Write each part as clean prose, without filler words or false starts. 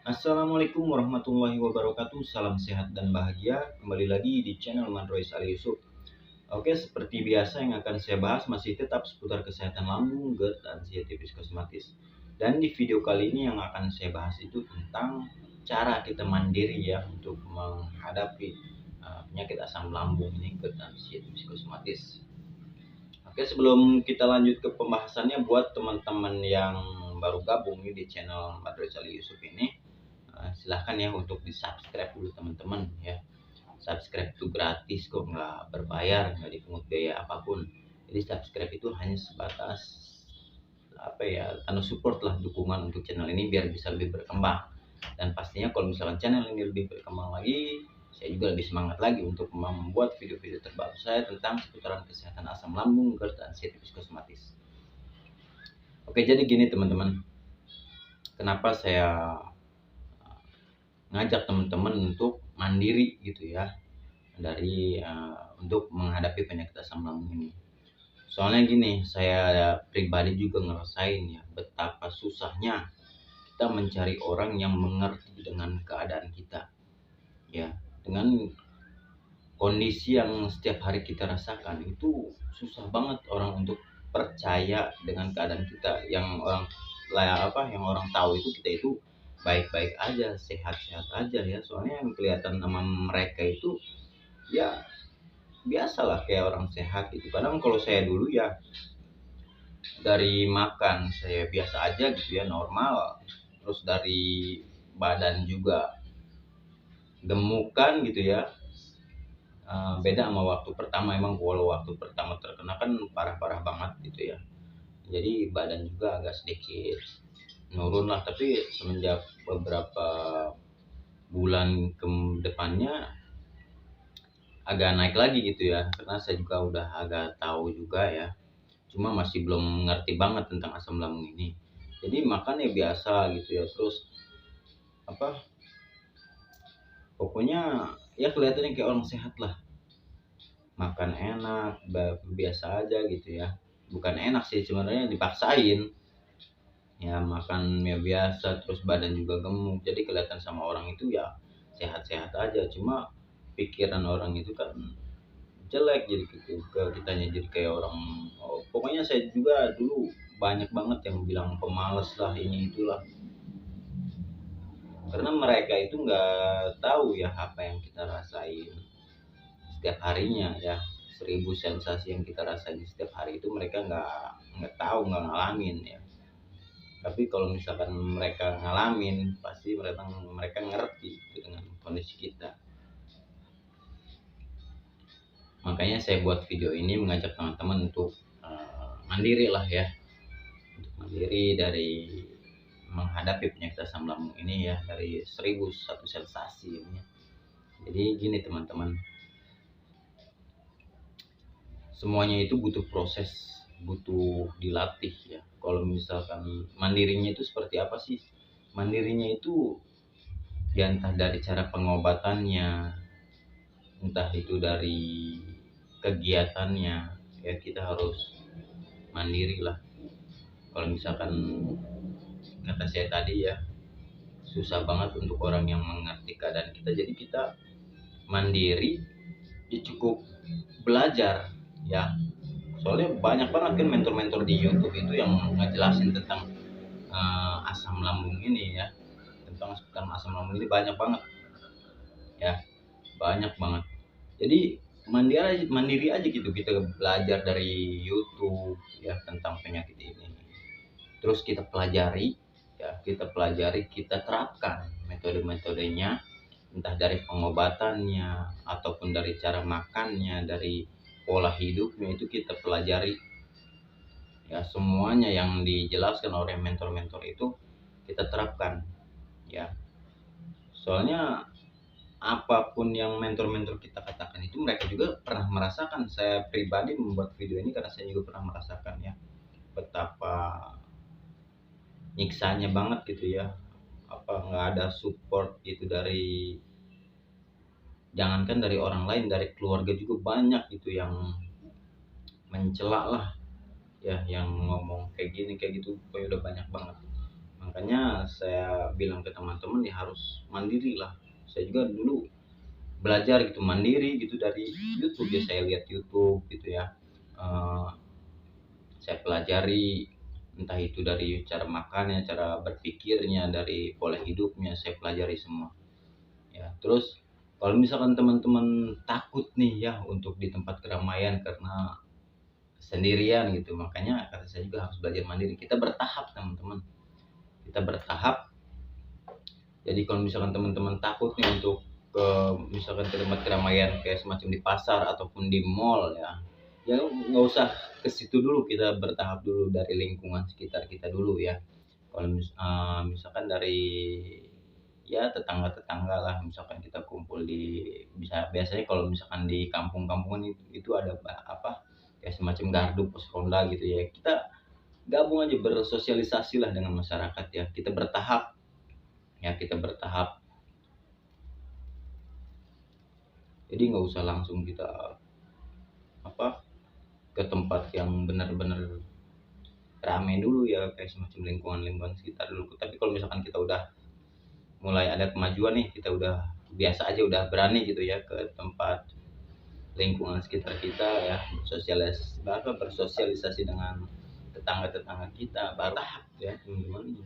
Assalamualaikum warahmatullahi wabarakatuh. Salam sehat dan bahagia. Kembali lagi di channel Mandrois Ali Yusuf. Oke, seperti biasa yang akan saya bahas masih tetap seputar kesehatan lambung, GERD, dan siatifus kosmatis. Dan di video kali ini yang akan saya bahas itu tentang cara kita mandiri ya untuk menghadapi penyakit asam lambung ini, GERD dan siatifus kosmatis. Oke, sebelum kita lanjut ke pembahasannya, buat teman-teman yang baru gabung di channel Mandrois Ali Yusuf ini, silahkan ya untuk di subscribe dulu teman-teman ya. Subscribe itu gratis kok, nggak berbayar, nggak dipungut biaya apapun. Jadi subscribe itu hanya sebatas apa ya, tanda support lah, dukungan untuk channel ini biar bisa lebih berkembang. Dan pastinya kalau misalkan channel ini lebih berkembang lagi, saya juga lebih semangat lagi untuk membuat video-video terbaru saya tentang seputaran kesehatan asam lambung, GERD, dan siatifus kosmatis. Oke, jadi gini teman-teman, kenapa saya ngajak teman-teman untuk mandiri gitu ya untuk menghadapi penyakit asam lambung ini. Soalnya gini, saya pribadi juga ngerasain ya betapa susahnya kita mencari orang yang mengerti dengan keadaan kita ya, dengan kondisi yang setiap hari kita rasakan. Itu susah banget orang untuk percaya dengan keadaan kita yang orang tahu itu kita itu baik-baik aja, sehat-sehat aja ya. Soalnya yang kelihatan sama mereka itu ya biasalah kayak orang sehat gitu. Kadang kalau saya dulu ya dari makan saya biasa aja gitu ya, normal. Terus dari badan juga gemukan gitu ya. Beda sama waktu pertama. Emang kalau waktu pertama terkena kan parah-parah banget gitu ya. Jadi badan juga agak sedikit nurun lah, tapi semenjak beberapa bulan ke depannya agak naik lagi gitu ya, karena saya juga udah agak tahu juga ya, cuma masih belum ngerti banget tentang asam lambung ini. Jadi makan ya biasa gitu ya, terus pokoknya ya kelihatannya kayak orang sehat lah, makan enak, biasa aja gitu ya. Bukan enak sih sebenarnya, dipaksain ya, makan ya biasa, terus badan juga gemuk, jadi kelihatan sama orang itu ya sehat-sehat aja, cuma pikiran orang itu kan jelek, jadi gitu ke kitanya, jadi kayak orang pokoknya saya juga dulu banyak banget yang bilang pemalas lah, ini itulah, karena mereka itu nggak tahu ya apa yang kita rasain setiap harinya ya. 1000 sensasi yang kita rasain setiap hari itu mereka nggak tahu, nggak ngalamin ya. Tapi kalau misalkan mereka ngalamin, pasti mereka ngerti dengan kondisi kita. Makanya saya buat video ini mengajak teman-teman untuk mandiri lah ya, untuk mandiri dari menghadapi penyakit asam lambung ini ya, dari 1001 sensasi ini. Jadi gini teman-teman, semuanya itu butuh proses, butuh dilatih ya. Kalau misalkan mandirinya itu seperti apa sih? Mandirinya itu ya entah dari cara pengobatannya, entah itu dari kegiatannya ya, kita harus mandiri lah. Kalau misalkan kata saya tadi ya, susah banget untuk orang yang mengerti keadaan kita, jadi kita mandiri ya cukup belajar ya. Soalnya banyak banget kan mentor-mentor di YouTube itu yang ngejelasin tentang asam lambung ini ya, tentang asam lambung ini banyak banget ya, banyak banget. Jadi mandiri aja gitu, kita belajar dari YouTube ya tentang penyakit ini, terus kita pelajari ya, kita terapkan metode-metodenya, entah dari pengobatannya ataupun dari cara makannya, dari pola hidupnya, itu kita pelajari ya. Semuanya yang dijelaskan oleh mentor-mentor itu kita terapkan ya. Soalnya apapun yang mentor-mentor kita katakan itu mereka juga pernah merasakan. Saya pribadi membuat video ini karena saya juga pernah merasakan ya, betapa nyiksanya banget gitu ya, nggak ada support gitu, dari jangankan dari orang lain, dari keluarga juga banyak gitu yang mencela lah ya, yang ngomong kayak gini kayak gitu, pokoknya udah banyak banget. Makanya saya bilang ke teman-teman ya harus mandiri lah. Saya juga dulu belajar gitu mandiri gitu dari YouTube ya, saya lihat YouTube gitu ya. Eh, saya pelajari entah itu dari cara makannya, cara berpikirnya, dari pola hidupnya, saya pelajari semua. Ya, terus kalau misalkan teman-teman takut nih ya untuk di tempat keramaian karena sendirian gitu, makanya kata saya juga harus belajar mandiri. Kita bertahap teman-teman, kita bertahap. Jadi kalau misalkan teman-teman takut nih untuk ke misalkan ke tempat keramaian kayak semacam di pasar ataupun di mall ya, ya nggak usah ke situ dulu, kita bertahap dulu dari lingkungan sekitar kita dulu ya. Kalau misalkan dari ya tetangga-tetangga lah, misalkan kita kumpul di biasanya kalau misalkan di kampung-kampungan itu ada apa kayak semacam gardu pos ronda gitu ya, kita gabung aja bersosialisasi lah dengan masyarakat ya, kita bertahap ya, kita bertahap. Jadi nggak usah langsung kita apa ke tempat yang benar-benar ramai dulu ya, kayak semacam lingkungan-lingkungan sekitar dulu. Tapi kalau misalkan kita udah mulai ada kemajuan nih, kita udah biasa aja, udah berani gitu ya ke tempat lingkungan sekitar kita ya, bersosialisasi dengan tetangga-tetangga kita, baru tahap ya teman-teman.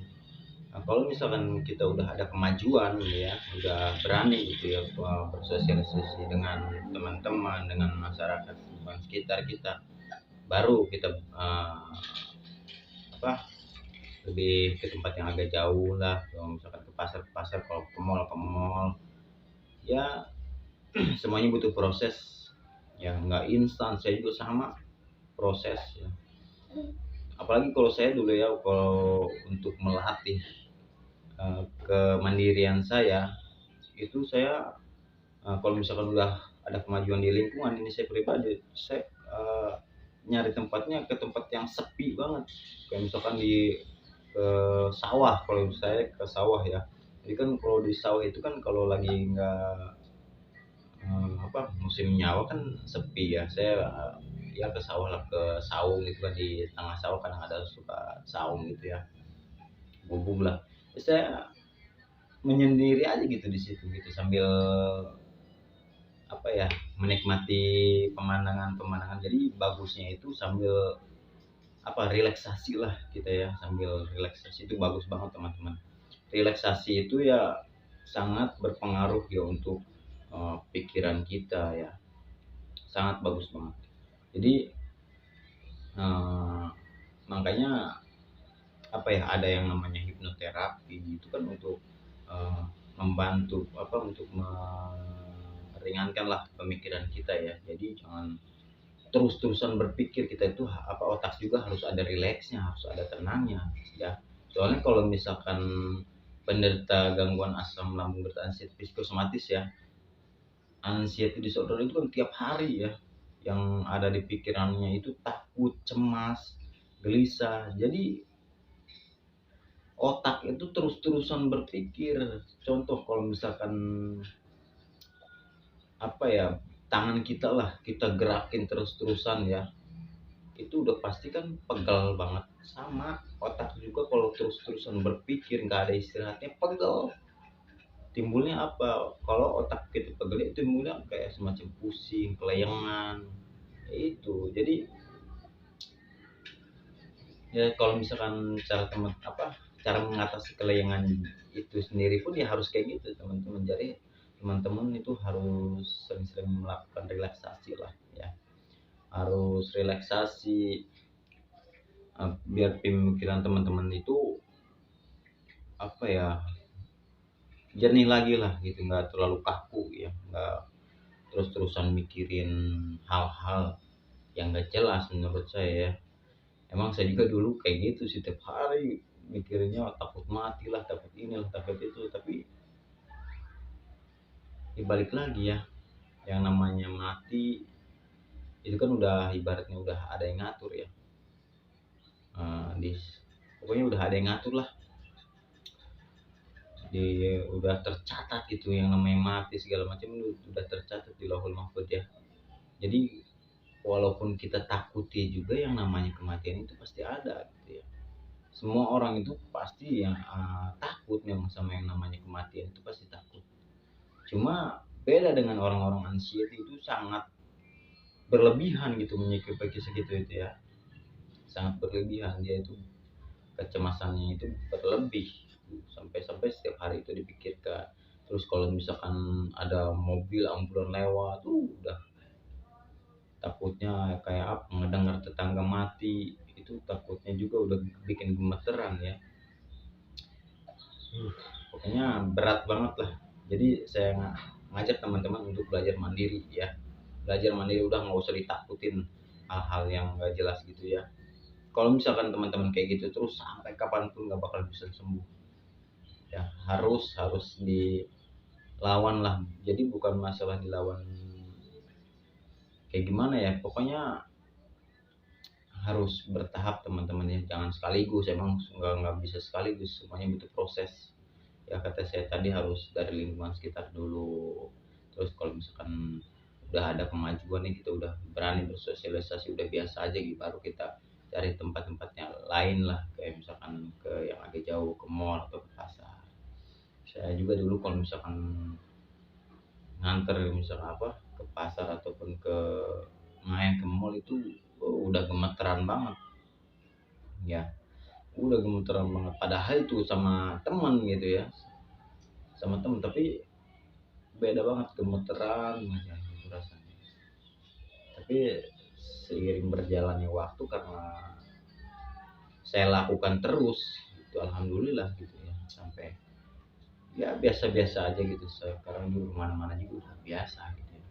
Nah, kalau misalkan kita udah ada kemajuan ya, udah berani gitu ya bersosialisasi dengan teman-teman, dengan masyarakat lingkungan sekitar kita, baru kita apa lebih ke tempat yang agak jauh lah, kalau misalkan ke pasar, kalau ke mall ya. Semuanya butuh proses ya, nggak instan. Saya juga sama, proses ya. Apalagi kalau saya dulu ya, kalau untuk melatih kemandirian saya itu, saya kalau misalkan udah ada kemajuan di lingkungan ini, saya pribadi saya nyari tempatnya ke tempat yang sepi banget, kayak misalkan di ke sawah. Kalau saya ke sawah ya, jadi kan kalau di sawah itu kan kalau lagi nggak apa musim nyawa kan sepi ya, saya ya ke sawah lah, ke saung gitu kan, di tengah sawah kadang ada suka saung gitu ya, gubung lah. Terus saya menyendiri aja gitu di situ gitu, sambil apa ya, menikmati pemandangan-pemandangan. Jadi bagusnya itu sambil apa, relaksasi lah kita ya, sambil relaksasi itu bagus banget teman-teman. Relaksasi itu ya sangat berpengaruh ya untuk pikiran kita ya, sangat bagus banget. Jadi eh, makanya apa ya, ada yang namanya hipnoterapi itu kan untuk eh, membantu apa, untuk meringankan lah pemikiran kita ya. Jadi jangan terus-terusan berpikir, kita itu apa, otak juga harus ada rileksnya, harus ada tenangnya ya. Soalnya kalau misalkan penderita gangguan asam lambung beransiety psikosomatis ya, anxiety disorder itu kan tiap hari ya, yang ada di pikirannya itu takut, cemas, gelisah. Jadi otak itu terus-terusan berpikir. Contoh kalau misalkan apa ya, tangan kita lah kita gerakin terus-terusan ya, itu udah pasti kan pegal banget. Sama otak juga kalau terus-terusan berpikir nggak ada istirahatnya, pegel. Timbulnya apa, kalau otak kita pegel itu timbulnya kayak semacam pusing, kelayangan itu. Jadi ya kalau misalkan cara teman apa, cara mengatasi kelayangan itu sendiri pun ya harus kayak gitu teman-teman. Jadi teman-teman itu harus sering-sering melakukan relaksasi lah ya, harus relaksasi biar pemikiran teman-teman itu apa ya, jernih lagi lah gitu, nggak terlalu kaku ya, nggak terus-terusan mikirin hal-hal yang nggak jelas menurut saya ya. Emang saya juga dulu kayak gitu sih, tiap hari mikirnya takut mati lah, takut ini lah, takut itu. Tapi dibalik lagi ya, yang namanya mati itu kan udah ibaratnya udah ada yang ngatur ya. Di pokoknya udah ada yang ngatur lah, udah tercatat itu yang namanya mati segala macam, itu udah tercatat di Lauhul Mahfuz ya. Jadi walaupun kita takuti juga, yang namanya kematian itu pasti ada gitu ya. Semua orang itu pasti yang takut memang sama yang namanya kematian, itu pasti takut. Cuma beda dengan orang-orang anxiety, itu sangat berlebihan gitu menyikapi kisah gitu itu ya, sangat berlebihan. Dia itu kecemasannya itu berlebih, sampai-sampai setiap hari itu dipikirkan. Terus kalau misalkan ada mobil ambulan lewat tuh udah takutnya kayak apa, ngedengar tetangga mati itu takutnya juga udah bikin gemeteran ya. Pokoknya berat banget lah. Jadi saya ngajak teman-teman untuk belajar mandiri ya, belajar mandiri, udah nggak usah ditakutin hal-hal yang nggak jelas gitu ya. Kalau misalkan teman-teman kayak gitu terus sampai kapanpun nggak bakal bisa sembuh ya. Harus dilawan lah. Jadi bukan masalah dilawan kayak gimana ya, pokoknya harus bertahap teman-teman ya, jangan sekaligus. Emang nggak bisa sekaligus, semuanya butuh proses ya. Kata saya tadi harus dari lingkungan sekitar dulu. Terus kalau misalkan udah ada kemajuan nih, kita udah berani bersosialisasi, udah biasa aja gitu, baru kita cari tempat-tempatnya lain lah, kayak misalkan ke yang agak jauh, ke mall atau ke pasar. Saya juga dulu kalau misalkan nganter misalkan apa ke pasar ataupun ke main ke mall itu udah gemeteran banget ya, udah gemeteran banget. Padahal itu sama teman gitu ya, sama teman, tapi beda banget, gemeteran aja gitu rasanya. Tapi seiring berjalannya waktu, karena saya lakukan terus itu alhamdulillah gitu ya, sampai ya biasa-biasa aja gitu. Sekarang juga kemana-mana juga udah biasa gitu ya.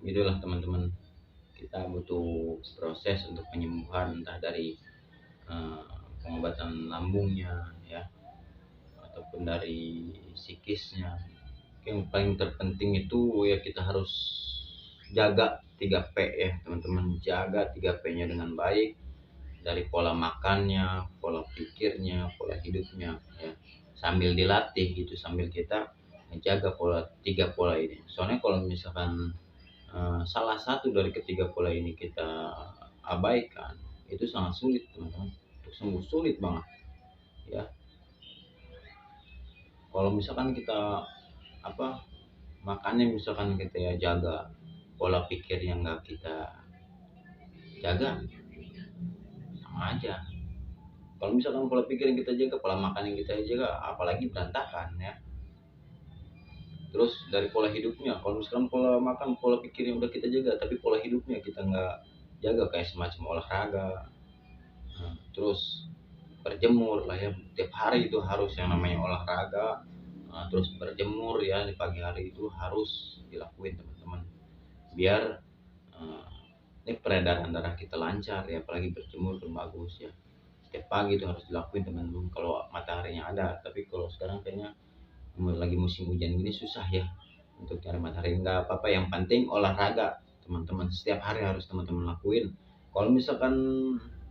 Gitulah teman-teman, kita butuh proses untuk penyembuhan, entah dari eh, pengobatan lambungnya ya, ataupun dari psikisnya. Yang paling terpenting itu ya kita harus jaga 3P ya teman-teman, jaga 3P-nya dengan baik, dari pola makannya, pola pikirnya, pola hidupnya ya, sambil dilatih gitu, sambil kita menjaga tiga pola ini. Soalnya kalau misalkan salah satu dari ketiga pola ini kita abaikan, itu sangat sulit teman-teman untuk sembuh, sulit banget ya. Kalau misalkan kita apa, makannya misalkan kita ya jaga, pola pikir yang nggak kita jaga, sama aja. Kalau misalkan pola pikir yang kita jaga, pola makan yang kita jaga, apalagi berantakan ya. Terus dari pola hidupnya, kalau misalkan pola makan, pola pikir yang udah kita jaga, tapi pola hidupnya kita nggak jaga, kayak semacam olahraga, terus berjemur lah ya, tiap hari itu harus yang namanya olahraga, terus berjemur ya di pagi hari itu harus dilakuin teman-teman, biar eh, ini peredaran darah kita lancar ya, apalagi berjemur kan bagus ya. Setiap pagi itu harus dilakuin teman-teman kalau mataharinya ada. Tapi kalau sekarang kayaknya lagi musim hujan gini susah ya untuk cari matahari. Nggak apa-apa, yang penting olahraga teman-teman, setiap hari harus teman-teman lakuin. Kalau misalkan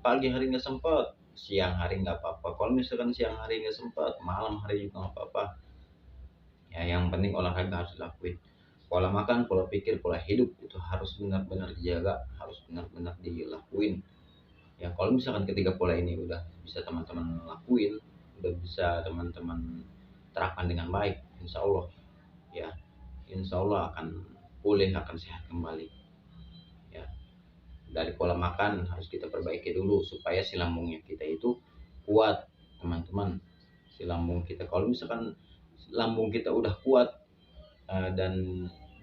pagi hari nggak sempat, siang hari nggak apa-apa. Kalau misalkan siang hari nggak sempat, malam hari juga nggak apa-apa ya. Yang penting olahraga harus dilakuin. Pola makan, pola pikir, pola hidup itu harus benar-benar dijaga, harus benar-benar dilakuin ya. Kalau misalkan ketiga pola ini udah bisa teman-teman lakuin, udah bisa teman-teman terapkan dengan baik, insya Allah ya, insya Allah akan pulih, akan sehat kembali ya. Dari pola makan harus kita perbaiki dulu supaya si lambungnya kita itu kuat teman-teman. Si lambung kita, kalau misalkan lambung kita udah kuat, dan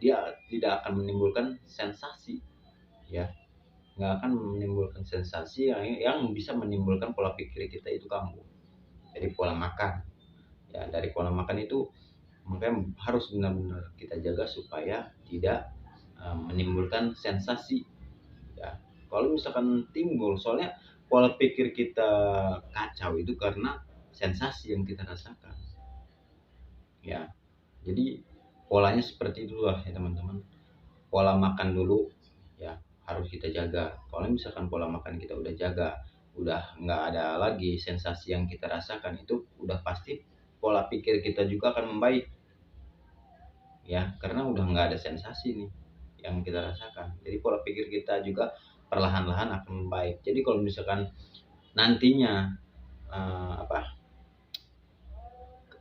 dia tidak akan menimbulkan sensasi ya, nggak akan menimbulkan sensasi yang bisa menimbulkan pola pikir kita itu kambuh. Dari pola makan ya, dari pola makan itu makanya harus benar-benar kita jaga supaya tidak menimbulkan sensasi ya. Kalau misalkan timbul, soalnya pola pikir kita kacau itu karena sensasi yang kita rasakan ya. Jadi polanya seperti itulah ya teman-teman. Pola makan dulu ya harus kita jaga. Kalau misalkan pola makan kita udah jaga, udah nggak ada lagi sensasi yang kita rasakan, itu udah pasti pola pikir kita juga akan membaik ya, karena udah nggak ada sensasi nih yang kita rasakan. Jadi pola pikir kita juga perlahan-lahan akan membaik. Jadi kalau misalkan nantinya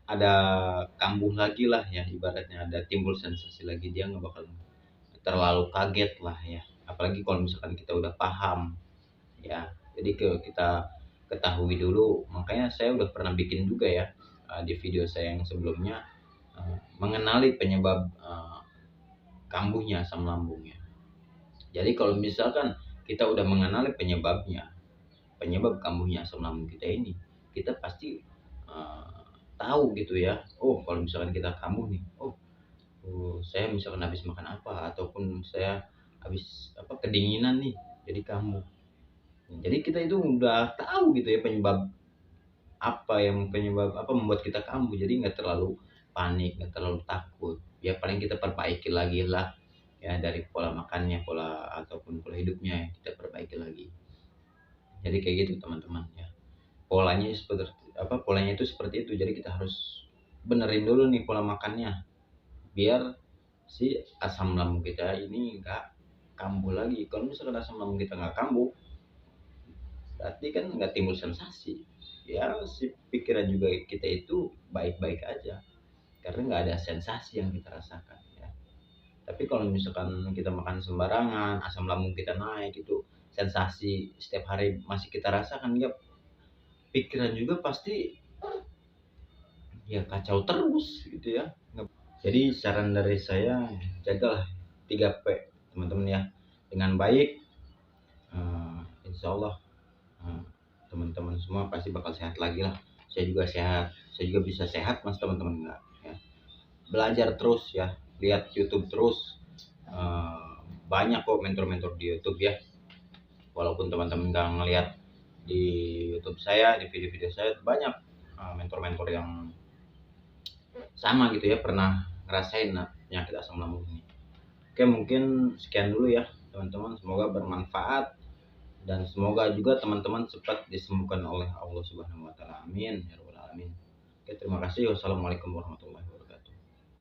ada kambuh lagi lah ya, ibaratnya ada timbul sensasi lagi, dia nggak bakal terlalu kaget lah ya, apalagi kalau misalkan kita udah paham ya. Jadi kita ketahui dulu, makanya saya udah pernah bikin juga ya di video saya yang sebelumnya, mengenali penyebab kambuhnya asam lambungnya. Jadi kalau misalkan kita udah mengenali penyebab kambuhnya asam lambung kita ini, kita pasti tahu gitu ya. Oh, kalau misalkan kita kambuh nih, saya misalkan habis makan apa, ataupun saya habis kedinginan nih, jadi kambuh. Jadi kita itu udah tahu gitu ya penyebab apa membuat kita kambuh. Jadi nggak terlalu panik, nggak terlalu takut. Ya paling kita perbaiki lagi lah ya, dari pola makannya, pola ataupun pola hidupnya kita perbaiki lagi. Jadi kayak gitu teman-teman ya. Polanya itu seperti itu. Jadi kita harus benerin dulu nih pola makannya, biar si asam lambung kita ini nggak kambuh lagi. Kalau misalkan asam lambung kita nggak kambuh, berarti kan nggak timbul sensasi ya, si pikiran juga kita itu baik-baik aja, karena nggak ada sensasi yang kita rasakan ya. Tapi kalau misalkan kita makan sembarangan, asam lambung kita naik, itu sensasi setiap hari masih kita rasakan ya, pikiran juga pasti ya kacau terus gitu ya. Jadi saran dari saya, jagalah 3P teman-teman ya, dengan baik. Insya Allah teman-teman semua pasti bakal sehat lagi lah. Saya juga sehat, saya juga bisa sehat mas teman-teman, enggak ya. Belajar terus ya, lihat YouTube terus. Banyak kok mentor-mentor di YouTube ya, walaupun teman-teman nggak ngelihat di YouTube saya, di video-video saya banyak mentor-mentor yang sama gitu ya, pernah ngerasain penyakit asam lambung ini. Oke, mungkin sekian dulu ya teman-teman, semoga bermanfaat dan semoga juga teman-teman cepat disembuhkan oleh Allah Subhanahu wa taala. Amin ya rabbal alamin. Oke, terima kasih. Wassalamualaikum warahmatullahi wabarakatuh.